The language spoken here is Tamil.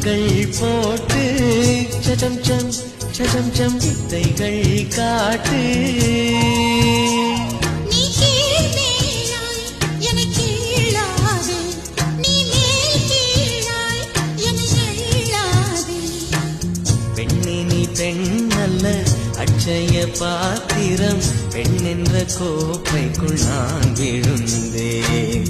சத்தங்கள் போட்டு சடம் சம் சடம் சம் வித்தைகள் காட்டு. பெண்ணல்ல அட்சய பாத்திரம், பெண் என்ற கோப்பைக்குள் நான் விழுந்தேன்.